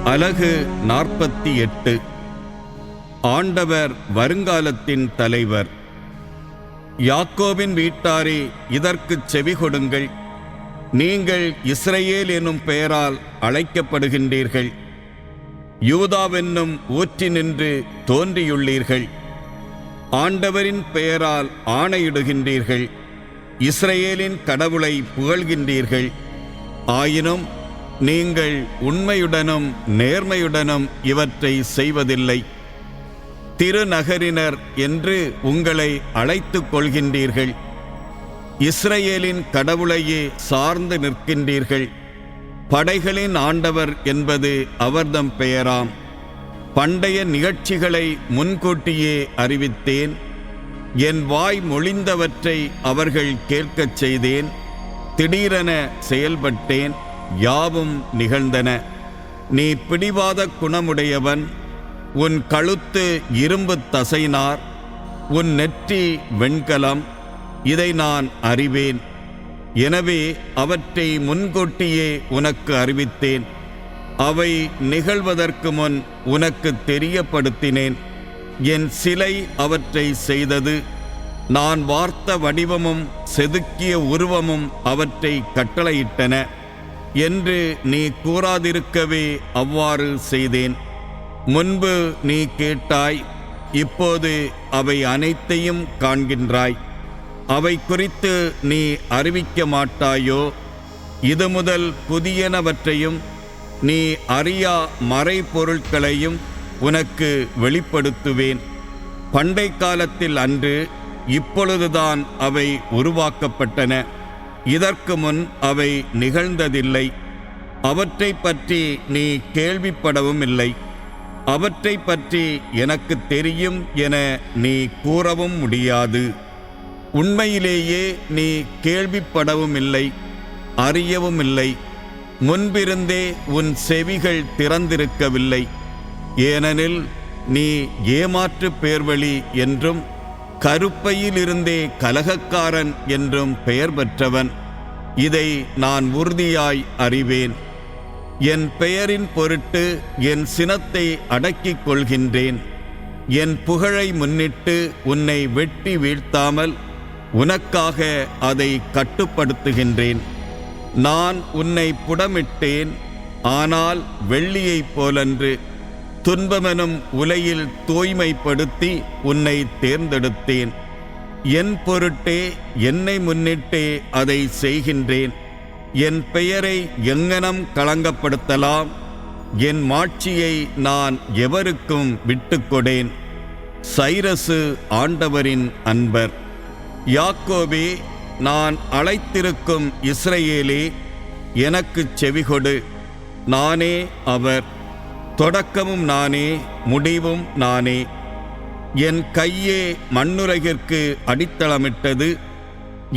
அலகு 48. ஆண்டவர் வருங்காலத்தின் தலைவர். யாக்கோபின் வீட்டாரே, இதற்குச் செவி கொடுங்கள். நீங்கள் இஸ்ரவேல் என்னும் பெயரால் அழைக்கப்படுகின்றீர்கள். யூதாவென்னும் ஊற்றினின்று தோன்றியுள்ளீர்கள். ஆண்டவரின் பெயரால் ஆணையிடுகின்றீர்கள். இஸ்ரவேலின் கடவுளை புகழ்கின்றீர்கள். ஆயினும் நீங்கள் உண்மையுடனும் நேர்மையுடனும் இவற்றை செய்வதில்லை. திருநகரினர் என்று உங்களை அழைத்துக் கொள்கின்றீர்கள். இஸ்ரவேலின் கடவுளையே சார்ந்து நிற்கின்றீர்கள். படைகளின் ஆண்டவர் என்பது அவர்தம் பெயராம். பண்டைய நிகழ்ச்சிகளை முன்கூட்டியே அறிவித்தேன். என் வாய் மொழிந்தவற்றை அவர்கள் கேட்கச் செய்தேன். திடீரென செயல்பட்டேன், யாவும் நிகழ்ந்தன. நீ பிடிவாத குணமுடையவன். உன் கழுத்து இரும்பு தசைநார், உன் நெற்றி வெண்கலம். இதை நான் அறிவேன். எனவே அவற்றை முன்கூட்டியே உனக்கு அறிவித்தேன். அவை நிகழ்வதற்கு முன் உனக்கு தெரியப்படுத்தினேன். என் சிலை அவற்றை செய்தது. நான் வார்த்த வடிவமும் செதுக்கிய உருவமும் அவற்றை கட்டளையிட்டன என்று நீ கூறாதிருக்கவே அவ்வாறு செய்தேன். முன்பு நீ கேட்டாய், இப்போது அவை அனைத்தையும் காண்கின்றாய். அவை குறித்து நீ அறிவிக்க மாட்டாயோ? இது முதல் புதியனவற்றையும் நீ அறியா மறைபொருட்களையும் உனக்கு வெளிப்படுத்துவேன். பண்டை காலத்தில் அன்று, இப்பொழுதுதான் அவை உருவாக்கப்பட்டன. இதற்கு முன் அவை நிகழ்ந்ததில்லை. அவற்றை பற்றி நீ கேள்விப்படவும் இல்லை. அவற்றை பற்றி எனக்கு தெரியும் என நீ கூறவும் முடியாது. உண்மையிலேயே நீ கேள்விப்படவும் இல்லை, அறியவும் இல்லை. முன்பிருந்தே உன் செவிகள் திறந்திருக்கவில்லை. ஏனெனில் நீ ஏமாற்று பேர்வழி என்றும் கருப்பையிலிருந்தே கலகக்காரன் என்றும் பெயர் பெற்றவன். இதை நான் உறுதியாய் அறிவேன். என் பெயரின் பொருட்டு என் சினத்தை அடக்கிக் கொள்கின்றேன். என் புகழை முன்னிட்டு உன்னை வெட்டி வீழ்த்தாமல் உனக்காக அதை கட்டுப்படுத்துகின்றேன். நான் உன்னை புடமிட்டேன், ஆனால் வெள்ளியைப் போலன்று. துன்பமெனும் உலையில் தூய்மைப்படுத்தி உன்னை தேர்ந்தெடுத்தேன். என் பொருட்டே, என்னை முன்னிட்டே அதை செய்கின்றேன். என் பெயரை எங்ஙனம் களங்கப்படுத்தலாம்? என் மாட்சியை நான் எவருக்கும் விட்டுக்கொடேன். சைரசு ஆண்டவரின் அன்பர். யாக்கோபே, நான் அழைத்திருக்கும் இஸ்ரவேலே, எனக்குச் செவிகொடு. நானே அவர். தொடக்கமும் நானே, முடிவும் நானே. என் கையே மண்ணுலகிற்கு அடித்தளமிட்டது.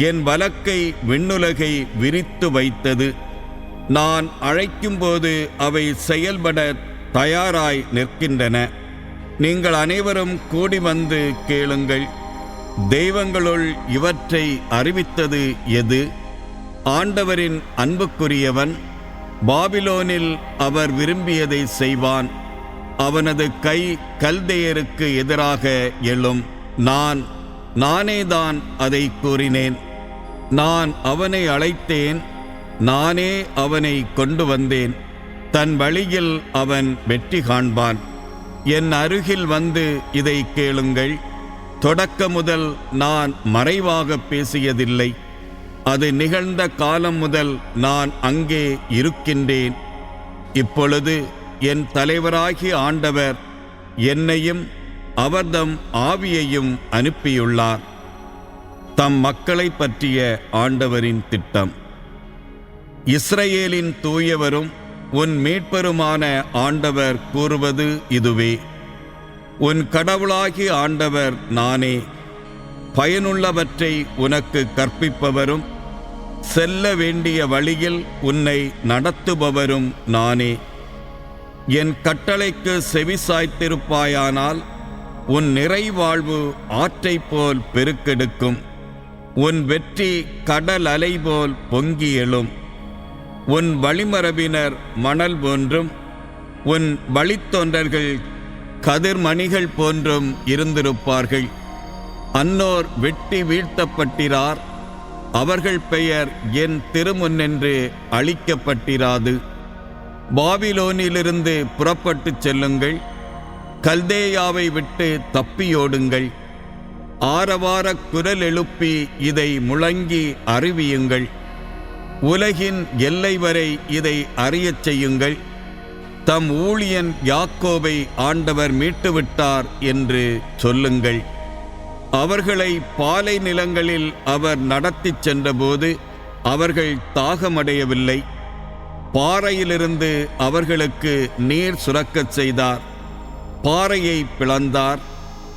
என் வலக்கை விண்ணுலகை விரித்து வைத்தது. நான் அழைக்கும்போது அவை செயல்பட தயாராய் நிற்கின்றன. நீங்கள் அனைவரும் கூடி வந்து கேளுங்கள். தெய்வங்களுள் இவற்றை அறிவித்தது எது? ஆண்டவரின் அன்புக்குரியவன். பாபிலோனில் அவர் விரும்பியதை செய்வான். அவனது கை கல்தேயருக்கு எதிராக எழும். நானேதான் அதை கூறினேன். நான் அவனை அழைத்தேன், நானே அவனை கொண்டு வந்தேன். தன் வழியில் அவன் வெற்றி காண்பான். என் அருகில் வந்து இதை கேளுங்கள். தொடக்க முதல் நான் மறைவாக பேசியதில்லை. அது நிகழ்ந்த காலம் முதல் நான் அங்கே இருக்கின்றேன். இப்பொழுது என் தலைவராகிய ஆண்டவர் என்னையும் அவர்தம் ஆவியையும் அனுப்பியுள்ளார். தம் மக்களை பற்றிய ஆண்டவரின் திட்டம். இஸ்ரவேலின் தூயவரும் உன் மீட்பருமான ஆண்டவர் கூறுவது இதுவே. உன் கடவுளாகிய ஆண்டவர் நானே. பயனுள்ளவற்றை உனக்கு கற்பிப்பவரும் செல்ல வேண்டிய வழியில் உன்னை நடத்துபவரும் நானே. என் கட்டளைக்கு செவிசாய்த்திருப்பாயானால் உன் நிறைவாழ்வு ஆற்றைப் போல் பெருக்கெடுக்கும். உன் வெற்றி கடல் அலை போல் பொங்கி எழும். உன் வழிமரபினர் மணல் போன்றும் உன் வழித்தோன்றர்கள் கதிர்மணிகள் போன்றும் இருந்திருப்பார்கள். அன்னோர் வெட்டி வீழ்த்தப்பட்டிரார். அவர்கள் பெயர் என் திருமுன்னென்று அழிக்கப்பட்டிராது. பாபிலோனிலிருந்து புறப்பட்டுச் செல்லுங்கள். கல்தேயாவை விட்டு தப்பியோடுங்கள். ஆரவாரக் குரல் எழுப்பி இதை முழங்கி அறிவியுங்கள். உலகின் எல்லை வரை இதை அறியச் செய்யுங்கள். தம் ஊழியன் யாக்கோபை ஆண்டவர் மீட்டுவிட்டார் என்று சொல்லுங்கள். அவர்களை பாலை நிலங்களில் அவர் நடத்திச் சென்றபோது அவர்கள் தாகமடையவில்லை. பாறையிலிருந்து அவர்களுக்கு நீர் சுரக்கச் செய்தார். பாறையை பிளந்தார்,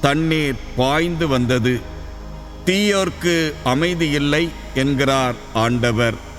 தண்ணீர் பாய்ந்து வந்தது. தீயோர்க்கு அமைதி இல்லை என்கிறார் ஆண்டவர்.